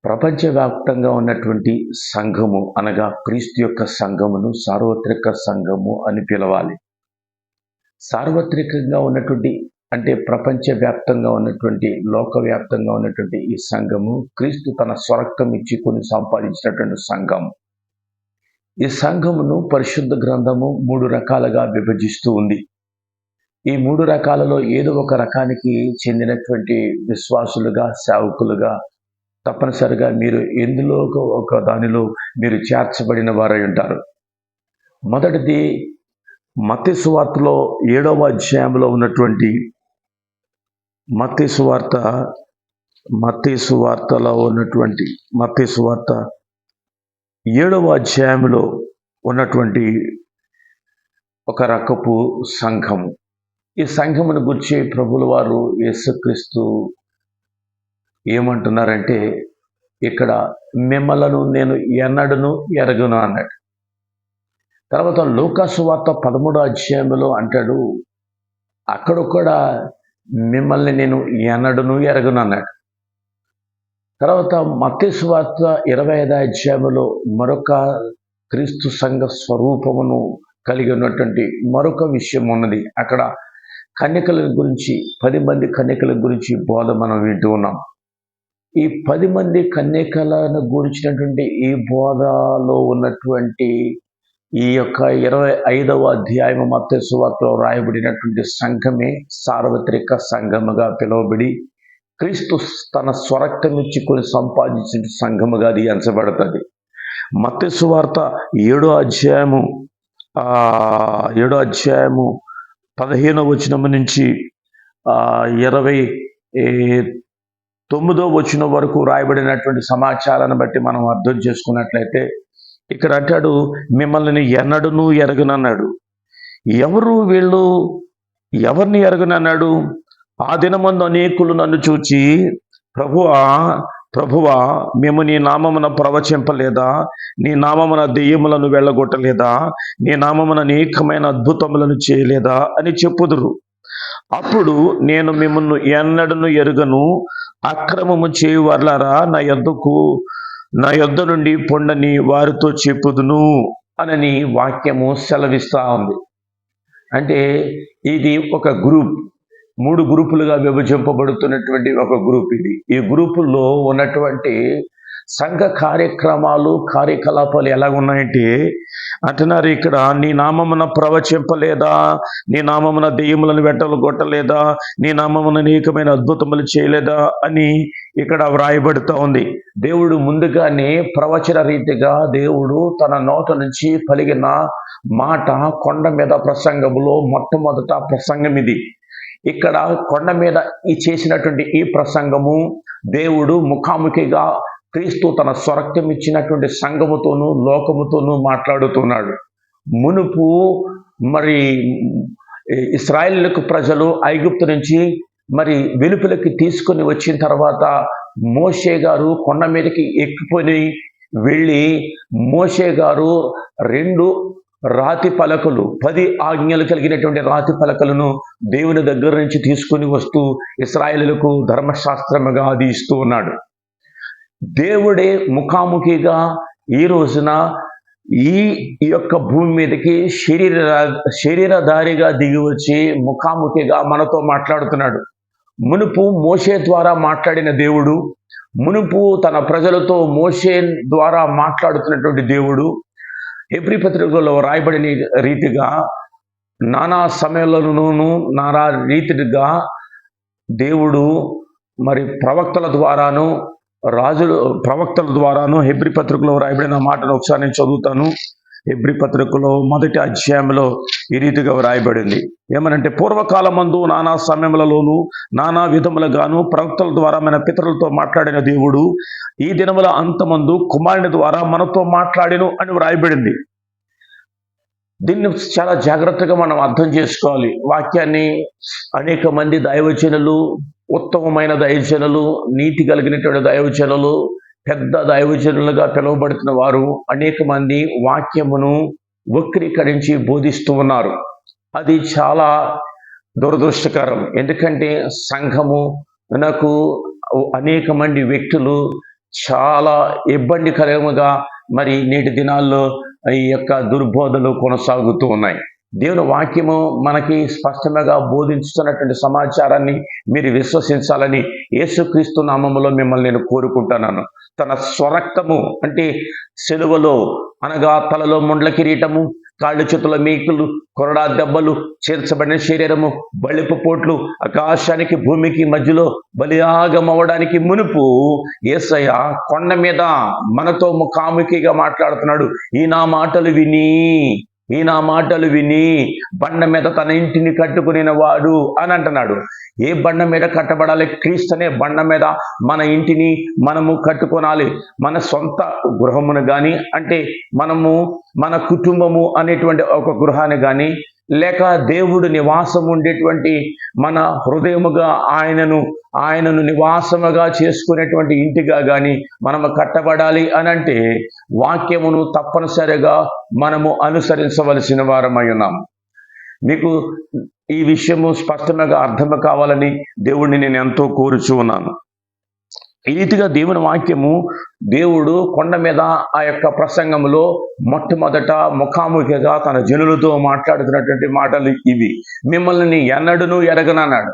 ప్రపంచవ్యాప్తంగా ఉన్నటువంటి సంఘము అనగా క్రీస్తు యొక్క సంఘమును సార్వత్రిక సంఘము అని పిలవాలి. సార్వత్రికంగా ఉన్నటువంటి అంటే ప్రపంచవ్యాప్తంగా ఉన్నటువంటి లోకవ్యాప్తంగా ఉన్నటువంటి ఈ సంఘము క్రీస్తు తన స్వరక్తం ఇచ్చి కొన్ని సంపాదించినటువంటి సంఘం. ఈ సంఘమును పరిశుద్ధ గ్రంథము 3 రకాలుగా విభజిస్తూ ఉంది. ఈ 3 రకాలలో ఏదో ఒక రకానికి చెందినటువంటి విశ్వాసులుగా, సేవకులుగా తప్పనిసరిగా మీరు ఎందులో ఒక దానిలో మీరు చేర్చబడిన వారై ఉంటారు. మొదటిది మత్తయి సువార్తలో 7వ అధ్యాయంలో ఉన్నటువంటి మత్తయి సువార్త 7వ అధ్యాయంలో ఉన్నటువంటి ఒక రకపు సంఘము. ఈ సంఘమును గురించి ప్రభువుల వారు యేసుక్రీస్తు ఏమంటున్నారంటే, ఇక్కడ మిమ్మలను నేను ఎన్నడను ఎరగను అన్నాడు. తర్వాత లూకా సువార్త 13వ అధ్యాయంలో అంటాడు, అక్కడ కూడా మిమ్మల్ని నేను ఎన్నడను ఎరగను అన్నాడు. తర్వాత మత్తయి సువార్త 25వ అధ్యాయంలో మరొక క్రీస్తు సంఘ స్వరూపమును కలిగి ఉన్నటువంటి మరొక విషయం ఉన్నది. అక్కడ కన్యకల గురించి 10 మంది కన్యకల గురించి బోధ మనం వింటూ ఉన్నాం. ఈ 10 మంది కన్యకలను గురించినటువంటి ఈ బోధలో ఉన్నటువంటి ఈ యొక్క 25వ అధ్యాయం మత్తయి సువార్తలో రాయబడినటువంటి సంఘమే సార్వత్రిక సంఘముగా పిలువబడి క్రీస్తు తన స్వరక్తం ఇచ్చి కొన్ని సంపాదించిన సంఘముగా అది ఎంచబడుతుంది. మత్తయి సువార్త 7వ అధ్యాయము 15వ వచనం నుంచి 29వ వచనం వరకు రాయబడినటువంటి సమాచారాన్ని బట్టి మనం అర్థం చేసుకున్నట్లయితే, ఇక్కడ అంటాడు, మిమ్మల్ని ఎన్నడను ఎరగనన్నాడు. ఎవరు వీళ్ళు? ఎవరిని ఎరగనన్నాడు? ఆ దినమందు అనేకులు నన్ను చూచి, ప్రభువా మేము నీ నామమున ప్రవచింపలేదా? నీ నామమున దెయ్యములను వెళ్ళగొట్టలేదా? నీ నామమున అనేకమైన అద్భుతములను చేయలేదా అని చెప్పుదురు. అప్పుడు నేను మిమ్మల్ని ఎన్నడను ఎరుగను, అక్రమము చేయువారులారా నా యొద్ద నుండి పొండని వారితో చెప్పుదును అని వాక్యము సెలవిస్తా ఉంది. అంటే ఇది ఒక గ్రూప్, 3 గ్రూపులుగా విభజింపబడుతున్నటువంటి ఒక గ్రూప్ ఇది. ఈ గ్రూపుల్లో ఉన్నటువంటి సంఘ కార్యకలాపాలు ఎలా ఉన్నాయంటే అంటున్నారు ఇక్కడ, నీ నామమున ప్రవచింపలేదా? నీ నామమున దెయ్యములను కొట్టలేదా? నీ నామమున అనేకమైన అద్భుతములు చేయలేదా అని ఇక్కడ వ్రాయబడుతూ ఉంది. దేవుడు ముందుగానే ప్రవచన రీతిగా దేవుడు తన నోట నుంచి పలిగిన మాట కొండ మీద ప్రసంగములో మొట్టమొదట ప్రసంగం ఇది. ఇక్కడ కొండ మీద చేసినటువంటి ఈ ప్రసంగము దేవుడు ముఖాముఖిగా క్రీస్తు తన స్వరక్తం ఇచ్చినటువంటి సంఘముతోనూ లోకముతోనూ మాట్లాడుతున్నాడు. మునుపు మరి ఇశ్రాయేలుకు ప్రజలు ఐగుప్తు నుంచి మరి వెలుపలికి తీసుకొని వచ్చిన తర్వాత మోషే గారు కొండ మీదకి ఎక్కిపోయి వెళ్ళి మోషే గారు 2 రాతి పలకలు 10 ఆజ్ఞలు కలిగినటువంటి రాతి పలకలను దేవుని దగ్గర నుంచి తీసుకుని వస్తూ ఇశ్రాయేలులకు ధర్మశాస్త్రముగా అది ఇస్తూ ఉన్నాడు. దేవుడే ముఖాముఖిగా ఈ రోజున ఈ యొక్క భూమి మీదకి శరీరధారిగా దిగి వచ్చి ముఖాముఖిగా మనతో మాట్లాడుతున్నాడు. మునుపు మోషే ద్వారా మాట్లాడిన దేవుడు, మునుపు తన ప్రజలతో మోషే ద్వారా మాట్లాడుతున్నటువంటి దేవుడు హెబ్రీ పత్రికలో రాయబడిన రీతిగా నానా సమయంలోనూ నానా రీతిగా దేవుడు మరి ప్రవక్తల ద్వారాను హెబ్రీ పత్రికలో రాయబడిన మాటను ఒకసారి నేను చదువుతాను. హెబ్రీ పత్రికలో 1వ అధ్యాయంలో ఈ రీతిగా వ్రాయబడింది. ఏమనంటే, పూర్వకాలమందు నానా సమయములలోను నానా విధములుగాను ప్రవక్తల ద్వారా మన పితరులతో మాట్లాడిన దేవుడు ఈ దినముల అంతమందు కుమారుని ద్వారా మనతో మాట్లాడెను అని వ్రాయబడింది. దీన్ని చాలా జాగ్రత్తగా మనం అర్థం చేసుకోవాలి. వాక్యాన్ని అనేక మంది దైవజనులు, ఉత్తమమైన దైవజనులు, నీతి కలిగినటువంటి దైవజనులు, పెద్ద దైవజనులుగా పిలువబడుతున్న వారు అనేక మంది వాక్యమును వక్రీకరించి బోధిస్తూ ఉన్నారు. అది చాలా దురదృష్టకరం. ఎందుకంటే సంఘము నాకు అనేక మంది వ్యక్తులు చాలా ఇబ్బందికరంగా మరి నేటి దినాల్లో ఈ యొక్క దుర్బోధలు కొనసాగుతూ ఉన్నాయి. దేవుని వాక్యము మనకి స్పష్టంగా బోధించుతున్నటువంటి సమాచారాన్ని మీరు విశ్వసించాలని యేసుక్రీస్తు నామములో మిమ్మల్ని నేను కోరుకుంటున్నాను. తన స్వరక్తము అంటే సిలువలో అనగా తలలో ముండ్ల కిరీటము, కాళ్ళు చేతుల మేకులు, కొరడా దెబ్బలు, చేర్చబడిన శరీరము, బలిపు పోట్లు, ఆకాశానికి భూమికి మధ్యలో బలియాగం అవ్వడానికి మునుపు యేసయ్య కొండ మీద మనతో ముఖాముఖిగా మాట్లాడుతున్నాడు. ఈ నా మాటలు విని బండ మీద తన ఇంటిని కట్టుకునే వాడు అని అంటున్నాడు. ఏ బండ మీద కట్టబడాలి? క్రీస్తు అనే బండ మీద మన ఇంటిని మనము కట్టుకోనాలి. మన సొంత గృహమును కానీ, అంటే మనము మన కుటుంబము అనేటువంటి ఒక గృహాన్ని కానీ, లేక దేవుడు నివాసం ఉండేటువంటి మన హృదయముగా ఆయనను నివాసముగా చేసుకునేటువంటి ఇంటిగా కానీ మనము కట్టబడాలి అని అంటే వాక్యమును తప్పనిసరిగా మనము అనుసరించవలసిన వారమై ఉన్నాము. మీకు ఈ విషయము స్పష్టంగా అర్థం కావాలని దేవుడిని నేను ఎంతో కోరుచూ ఉన్నాను. ఈ రీతిగా దేవుని వాక్యము దేవుడు కొండ మీద ఆ యొక్క ప్రసంగంలో మొట్టమొదట ముఖాముఖిగా తన జనులతో మాట్లాడుతున్నటువంటి మాటలు ఇవి. మిమ్మల్ని ఎన్నడూను ఎరగనన్నాడు.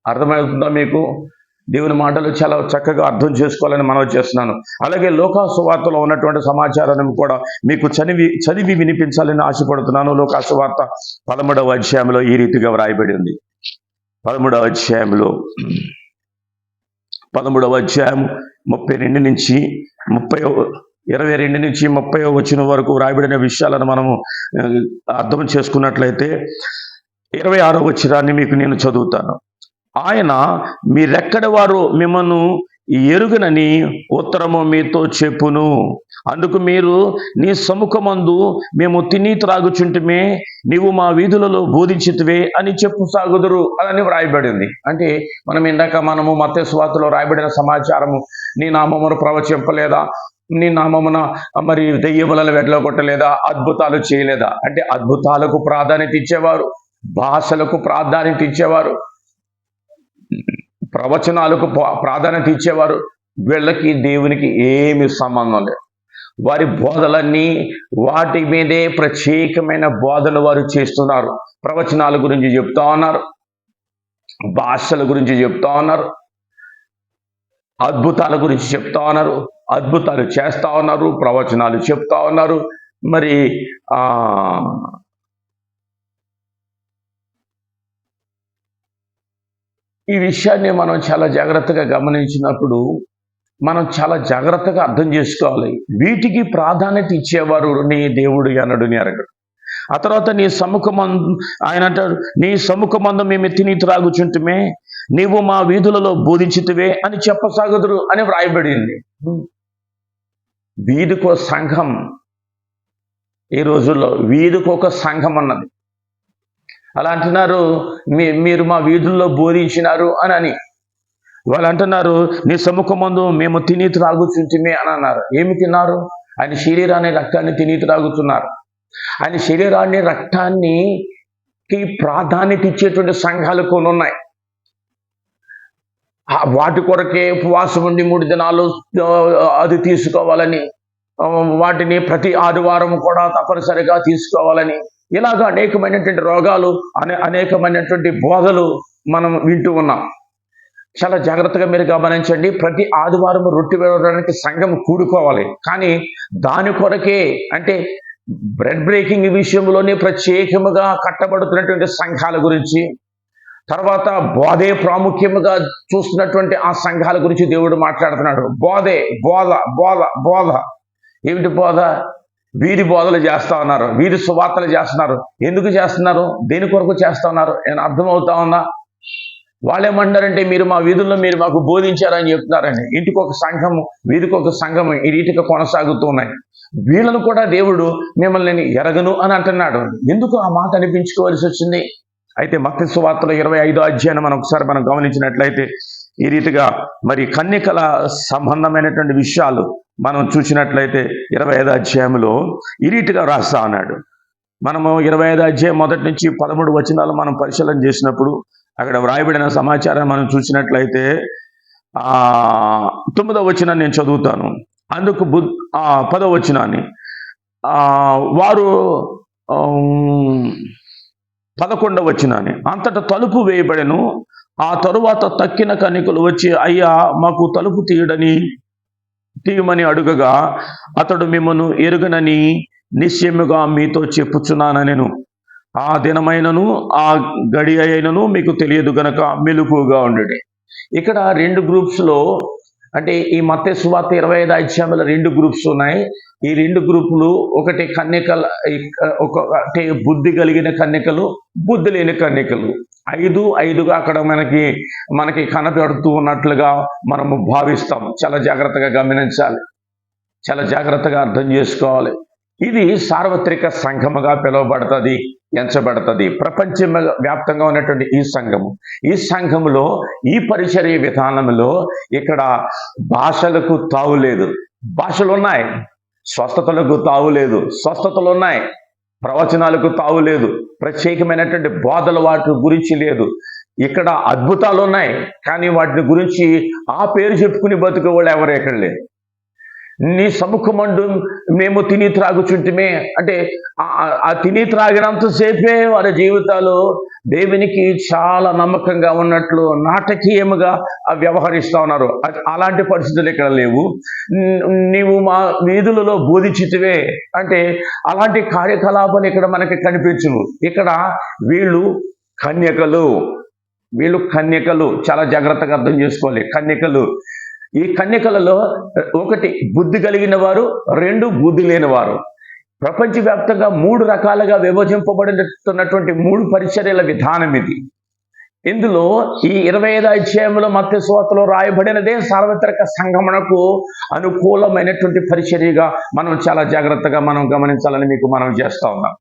అర్థమవుతుందా మీకు? దేవుని మాటలు చాలా చక్కగా అర్థం చేసుకోవాలని మనవి చేస్తున్నాను. అలాగే లోకాసు వార్తలో ఉన్నటువంటి సమాచారాన్ని కూడా మీకు చదివి వినిపించాలని ఆశపడుతున్నాను. లోకాసు వార్త 13వ అధ్యాయంలో ఈ రీతిగా వ్రాయబడి ఉంది. 13వ అధ్యాయంలో 13వ అధ్యాయం 22 నుంచి 30 వచనం వరకు వ్రాయబడిన విషయాలను మనము అర్థం చేసుకున్నట్లయితే 26వ వచనాన్ని మీకు నేను చదువుతాను. ఆయన మీరెక్కడ వారు మిమ్మల్ని ఎరుగనని ఉత్తరము మీతో చెప్పును. అందుకు మీరు నీ సముఖమందు మేము తిని త్రాగుచుంటమే, నీవు మా వీధులలో బోధించితివే అని చెప్పు సాగుదురు అని వ్రాయబడింది. అంటే మనము మత్తయి సువార్తలో రాయబడిన సమాచారము, నీ నామమును ప్రవచింపలేదా, నీ నామమున మరి దెయ్యములను వెళ్ళగొట్టలేదా, అద్భుతాలు చేయలేదా అంటే అద్భుతాలకు ప్రాధాన్యత ఇచ్చేవారు, భాషలకు ప్రాధాన్యత ఇచ్చేవారు, ప్రవచనాలకు ప్రాధాన్యత ఇచ్చేవారు. వీళ్ళకి దేవునికి ఏమి సంబంధం లేదు. వారి బోధలన్నీ వాటి మీదే ప్రత్యేకమైన బోధలు వారు చేస్తున్నారు. ప్రవచనాల గురించి చెప్తా ఉన్నారు, భాషల గురించి చెప్తా ఉన్నారు, అద్భుతాల గురించి చెప్తా ఉన్నారు, అద్భుతాలు చేస్తా ఉన్నారు, ప్రవచనాలు చెప్తా ఉన్నారు. మరి ఈ విషయాన్ని మనం చాలా జాగ్రత్తగా గమనించినప్పుడు మనం చాలా జాగ్రత్తగా అర్థం చేసుకోవాలి. వీటికి ప్రాధాన్యత ఇచ్చేవారు నీ దేవుడు ఎన్నడూని ఎరగడు. ఆ తర్వాత నీ సముఖమందు ఆయన అంటాడు, నీ సముఖమందు మేము తిని త్రాగుచుంటమే, నీవు మా వీధులలో బోధించితివే అని చెప్పసాగుదురు అని వ్రాయబడింది. వీధికో సంఘం, ఈ రోజుల్లో వీధికొక సంఘం అన్నది. అలా అంటున్నారు, మీరు మా వీధుల్లో బోధించినారు అని వాళ్ళు అంటున్నారు, నీ సముఖమందు మేము తిని త్రాగుచుంటిమే అని అన్నారు. ఏమి తిన్నారు? ఆయన శరీరాన్ని రక్తాన్ని తిని త్రాగుతున్నారు. ఆయన శరీరాన్ని రక్తానికి ప్రాధాన్యత ఇచ్చేటువంటి సంఘాలు కొన్ని ఉన్నాయి. వాటి కొరకే ఉపవాసం ఉండి 3 దినాలు అది తీసుకోవాలని, వాటిని ప్రతి ఆదివారం కూడా తప్పనిసరిగా తీసుకోవాలని, ఇలాగ అనేకమైనటువంటి రోగాలు, అనేకమైనటువంటి బోధలు మనం వింటూ ఉన్నాం. చాలా జాగ్రత్తగా మీరు గమనించండి. ప్రతి ఆదివారం రొట్టె వేయడానికి సంఘం కూడుకోవాలి, కానీ దాని కొరకే అంటే బ్రెడ్ బ్రేకింగ్ విషయంలోనే ప్రత్యేకముగా కట్టబడుతున్నటువంటి సంఘాల గురించి, తర్వాత బోధే ప్రాముఖ్యముగా చూస్తున్నటువంటి ఆ సంఘాల గురించి దేవుడు మాట్లాడుతున్నాడు. బోధ ఏమిటి బోధ? వీధి బోధలు చేస్తా ఉన్నారు, వీధి సువార్తలు చేస్తున్నారు. ఎందుకు చేస్తున్నారు? దేని కొరకు చేస్తా ఉన్నారు? నేను అర్థమవుతా ఉందా? వాళ్ళేమంటారంటే, మీరు మా వీధుల్లో మీరు మాకు బోధించారని చెప్తున్నారండి. ఇంటికి ఒక సంఘము, వీధికి ఒక సంఘము, ఈ రీతిగా కొనసాగుతూ ఉన్నాయి. వీళ్ళను కూడా దేవుడు మిమ్మల్ని నేను ఎరగను అని అంటున్నాడు. ఎందుకు ఆ మాట అనిపించుకోవాల్సి వచ్చింది? అయితే మత్తయి సువార్తలో 25వ అధ్యాయం మనం గమనించినట్లయితే ఈ రీతిగా మరి కన్యకల సంబంధమైనటువంటి విషయాలు మనం చూసినట్లయితే 25వ అధ్యాయంలో ఈ రీతిగా రాస్తా ఉన్నాడు. మనము 25వ అధ్యాయం 1 నుంచి 13 వచనాలు మనం పరిశీలన చేసినప్పుడు అక్కడ వ్రాయబడిన సమాచారం మనం చూసినట్లయితే 9వ వచనాన్ని నేను చదువుతాను. అందుకు 10వ వచనాన్ని వారు 11వ వచనాన్ని, అంతటా తలుపు వేయబడెను. ఆ తరువాత తక్కిన కన్యకలు వచ్చి, అయ్యా మాకు తలుపు తీయమని అడుగగా, అతడు మిమ్మను ఎరుగనని నిశ్చయముగా మీతో చెప్పుచున్నానెను. ఆ దినమైనను ఆ గడి అయినను మీకు తెలియదు గనక మెలకువగా ఉండుడి. ఇక్కడ 2 గ్రూప్స్లో, అంటే ఈ మత్తయి సువార్త 25 అధ్యాయంలో 2 గ్రూప్స్ ఉన్నాయి. ఈ 2 గ్రూపులు, ఒకటి కన్యకల, అంటే బుద్ధి కలిగిన కన్యకలు, బుద్ధి లేని కన్యకలు. 5-5గా అక్కడ మనకి కనబడుతూ ఉన్నట్లుగా మనము భావిస్తాం. చాలా జాగ్రత్తగా గమనించాలి, చాలా జాగ్రత్తగా అర్థం చేసుకోవాలి. ఇది సార్వత్రిక సంఘముగా పిలువబడుతుంది, ఎంచబడుతుంది. ప్రపంచ వ్యాప్తంగా ఉన్నటువంటి ఈ సంఘములో, ఈ పరిచర్య విధానంలో ఇక్కడ భాషలకు తావులేదు. భాషలు ఉన్నాయి, స్వస్థతలకు తావులేదు. స్వస్థతలు ఉన్నాయి, ప్రవచనాలకు తావులేదు. ప్రత్యేకమైనటువంటి బోధలు వాటి గురించి లేదు. ఇక్కడ అద్భుతాలు ఉన్నాయి, కానీ వాటిని గురించి ఆ పేరు చెప్పుకుని బతుకు వాళ్ళు ఎవరు ఎక్కడ లేదు. నీ సముఖమండు మేము తిని త్రాగుచుంటిమే అంటే ఆ తిని త్రాగినంతసేపే వారి జీవితాలు దేవునికి చాలా నమ్మకంగా ఉన్నట్లు నాటకీయముగా వ్యవహరిస్తూ ఉన్నారు. అలాంటి పరిస్థితులు ఇక్కడ లేవు. నీవు మా వీధులలో బోధించితివే అంటే అలాంటి కార్యకలాపాలు ఇక్కడ మనకి కనిపించును. ఇక్కడ వీళ్ళు కన్యకలు, చాలా జాగ్రత్తగా అర్థం చేసుకోవాలి. కన్యకలు, ఈ కన్యకలలో 1 బుద్ధి కలిగిన వారు, 2 బుద్ధి లేని వారు. ప్రపంచవ్యాప్తంగా 3 రకాలుగా విభజింపబడినటువంటి 3 పరిచర్యల విధానం ఇది. ఇందులో ఈ 25 అధ్యాయంలో మత్తయి సువార్తలో రాయబడినదే సార్వత్రిక సంగమనకు అనుకూలమైనటువంటి పరిచర్యగా మనం చాలా జాగ్రత్తగా మనం గమనించాలని మీకు మనం చేస్తా ఉన్నాం.